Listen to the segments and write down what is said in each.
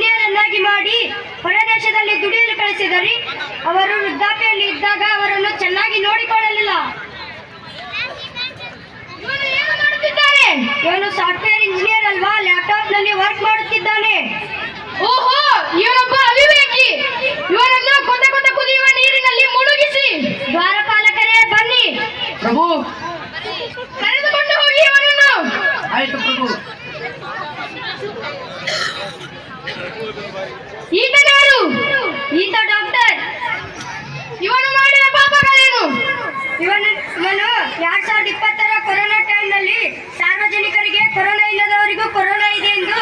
Engineer ಅನ್ನಾಗಿ ಮಾಡಿ ಹೊರದೇಶದಲ್ಲಿ ದುಡಿಯಲು ಕಳಿಸಿದರೆ ಅವರು ವೃದ್ಧಾಪ್ಯದಲ್ಲಿ ಇದ್ದಾಗ ಅವರನ್ನು ಚೆನ್ನಾಗಿ ನೋಡಿಕೊಳ್ಳಲಿಲ್ಲ. ಇವನು ಸಾಫ್ಟ್ವೇರ್ ಇಂಜಿನಿಯರ್ ಅಲ್ವಾ, ಲ್ಯಾಪ್ಟಾಪ್ ನಲ್ಲಿ ವರ್ಕ್ ಮಾಡುತ್ತಿದ್ದಾನೆ. ಓಹೋ, ಇವನೊಬ್ಬ ಅವಿವೇಕಿ. ಇವನನ್ನು ಕೊತ ಕುದಿಯುವ ನೀರಿನಲ್ಲಿ ಮುಳುಗಿಸಿ ದ್ವಾರಪಾಲಕರೇ ಬನ್ನಿ. ಪ್ರಭು, ಕರೆದುಕೊಂಡು ಹೋಗಿ ಇವನನ್ನು. ಆಯ್ತು ಪ್ರಭು. ಈತನಾರು? ಈತ ಡಾಕ್ಟರ್. ಇವನು ಮಾಡಿದ ಪಾಪಗಳೇನು? ಇವನು 2020ರ ಕೊರೋನಾ ಟೈಮ್ ನಲ್ಲಿ ಸಾರ್ವಜನಿಕರಿಗೆ ಕೊರೋನಾ ಇಲ್ಲದವರಿಗೂ ಕೊರೋನಾ ಇದೆ ಎಂದು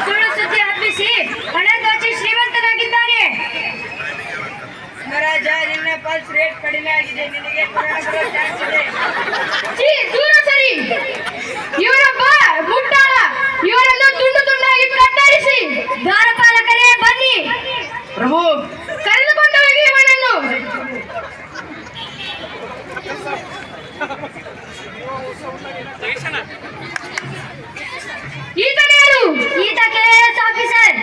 ಸುಳ್ಳು ಸುದ್ದಿ ಹಬ್ಬಿಸಿ ಹಣ ದೋಚಿ ಶ್ರೀಮಂತನಾಗಿದ್ದಾನೆ. ಮಹಾರಾಜ, ನಿನ್ನ ಪಲ್ಸ್ ರೇಟ್ ಕಡಿಮೆ ಆಗಿದೆ, ನಿನಗೆ ಕೊರೋನಾ ಬರೋ ಚಾನ್ಸ್ ಇದೆ. ಛೀ, ದೂರ ಸರಿ. ಇವನೊಬ್ಬ ಮುಟ್ಟಾಳ. ಇವನನ್ನು ತುಂಡು ತುಂಡಾಗಿ ಕತ್ತರಿಸಿ ದ್ವಾರಪಾಲಕರೇ ಬನ್ನಿ. ಪ್ರಭು, ಕರೆದುಕೊಂಡು ಹೋಗಿ ಇವನನ್ನು. ಈತನಾರು? ಈತ KAS ಆಫೀಸರ್.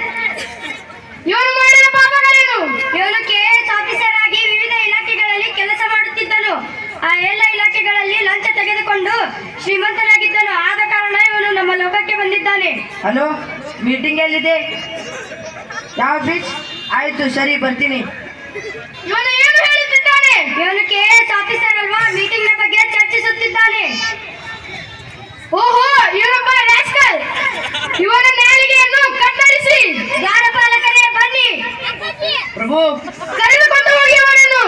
ಇವನು ಮಾಡಿದ ಪಾಪಗಳೇನು? ಇವನು KAS ಆಫೀಸರ್ ಆಗಿ ವಿವಿಧ ಇಲಾಖೆಗಳಲ್ಲಿ ಕೆಲಸ ಮಾಡುತ್ತಿದ್ದನು. ಆ ಎಲ್ಲ ಇಲಾಖೆಗಳಲ್ಲಿ ಲಂಚ ತೆಗೆದುಕೊಂಡು ಶ್ರೀಮಂತನಾಗಿದ್ದನು. ಆದ ಕಾರಣ ಇವನು ನಮ್ಮ ಲೋಕಕ್ಕೆ ಬಂದಿದ್ದಾನೆ. ಹಲೋ, ಮೀಟಿಂಗ್ ಎಲ್ಲಿದೆ? ಯಾವ ಆಫೀಸ್? ಆಯ್ತು, ಸರಿ, ಬರ್ತೀನಿ. ಇವನು ಏನು ಹೇಳುತ್ತಿದ್ದಾನೆ? ಇವನು KAS ಆಫೀಸರ್ ಅಲ್ವಾ, ಮೀಟಿಂಗ್ ನ ಬಗ್ಗೆ ಚರ್ಚಿಸುತ್ತಿದ್ದಾನೆ. ಓಹೋ, ಇವನೊಬ್ಬ ರಾಸ್ಕಲ್. ಇವನ ನಾಲಿಗೆಯನ್ನು ಕತ್ತರಿಸಿ ದ್ವಾರಪಾಲಕರೇ ಬನ್ನಿ. ಪ್ರಭು, ಕರೆದುಕೊಂಡು ಹೋಗಿ ಇವನನ್ನು.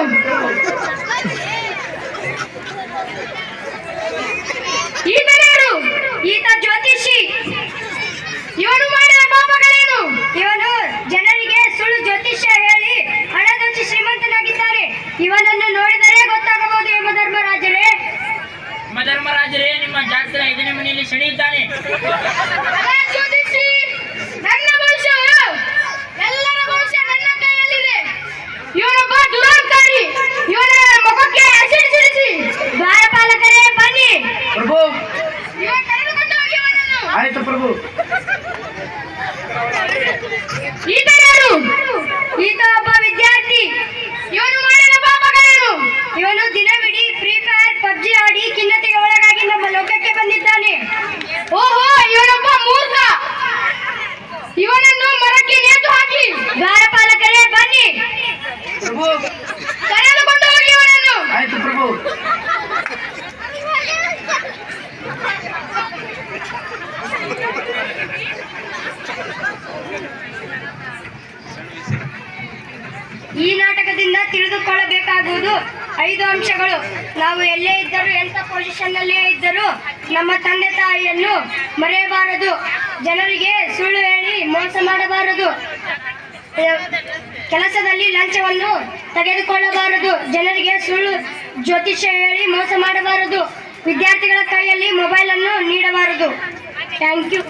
ಈತನಾರು? ಈತ ಜ್ಯೋತಿಷಿ. ಇವನು ಮಾಡಿದ ಪಾಪಗಳೇನು? ಇವನು ಜನರಿಗೆ ಸುಳ್ಳು ಜ್ಯೋತಿಷ್ಯ ಹೇಳಿ ಹಣ ದೋಚಿ ಶ್ರೀಮಂತನಾಗಿದ್ದಾನೆ. ಇವನನ್ನು ನೋಡಿದರೆ ಗೊತ್ತಾಗಬಹುದು ಯಮಧರ್ಮರಾಜರೇ. ಧರ್ಮರಾಜರೇ, ನಿಮ್ಮ ಜಾಸ್ತಿ ಇದನ್ನ ಮನೆಯಲ್ಲಿ ಶನಿ ಇದ್ದಾನೆ. ಅಲ್ಲ ಜ್ಯೋತಿಷಿ, ನನ್ನ ಭವಿಷ್ಯವು ಎಲ್ಲರ ಭವಿಷ್ಯ ನನ್ನ ಕೈಯಲ್ಲಿದೆ. ಇವನೊಬ್ಬ ದುರಹಂಕಾರಿ. ಇವನ ಮುಖಕ್ಕೆ ಆಸಿಡ್ ಸಿಡಿಸಿ ದ್ವಾರಪಾಲಕರೇ ಬನ್ನಿ. ಪ್ರಭು, ಇವನು ಕರೆದುಕೊಂಡು ಹೋಗಿ ಇವನನ್ನು. ಆಯ್ತು ಪ್ರಭು. ಈತನಾರು? ಈತ ಒಬ್ಬ ವಿದ್ಯಾರ್ಥಿ. ಇವನು ಮಾಡಿದ ಪಾಪಗಳೇನು? ಇವನು ದಿನವಿಡೀ ಫ್ರೀ ಫೈರ್ ಪಬ್ಜಿ ಆಡಿ ಖಿನ್ನತೆಗೆ ಒಳಗಾಗಿ ನಮ್ಮ ಲೋಕಕ್ಕೆ ಬಂದಿದ್ದಾನೆ. ಓಹೋ, ಇವನೊಬ್ಬ ಮೂರ್ಖ. ಇವನನ್ನು ಮರಕ್ಕೆ ನೇತು ಹಾಕಿ ದ್ವಾರಪಾಲಕರೇ ಬನ್ನಿ. ಪ್ರಭು, ಕರೆದುಕೊಂಡು ಹೋಗಿ ಇವನನ್ನು. ಆಯ್ತು ಪ್ರಭು. ಈ ನಾಟಕದಿಂದ ತಿಳಿದುಕೊಳ್ಳಬೇಕಾಗುವುದು 5 ಅಂಶಗಳು. ನಾವು ಎಲ್ಲೇ ಇದ್ದರೂ, ಎಂಥ ಪೊಸಿಷನ್ ನಲ್ಲೇ ಇದ್ದರೂ ನಮ್ಮ ತಂದೆ ತಾಯಿಯನ್ನು ಮರೆಯಬಾರದು. ಜನರಿಗೆ ಸುಳ್ಳು ಹೇಳಿ ಮೋಸ ಮಾಡಬಾರದು. ಕೆಲಸದಲ್ಲಿ ಲಂಚವನ್ನು ತೆಗೆದುಕೊಳ್ಳಬಾರದು. ಜನರಿಗೆ ಸುಳ್ಳು ಜ್ಯೋತಿಷ್ಯ ಹೇಳಿ ಮೋಸ ಮಾಡಬಾರದು. ವಿದ್ಯಾರ್ಥಿಗಳ ಕೈಯಲ್ಲಿ ಮೊಬೈಲ್ ಅನ್ನು ನೀಡಬಾರದು. Thank you.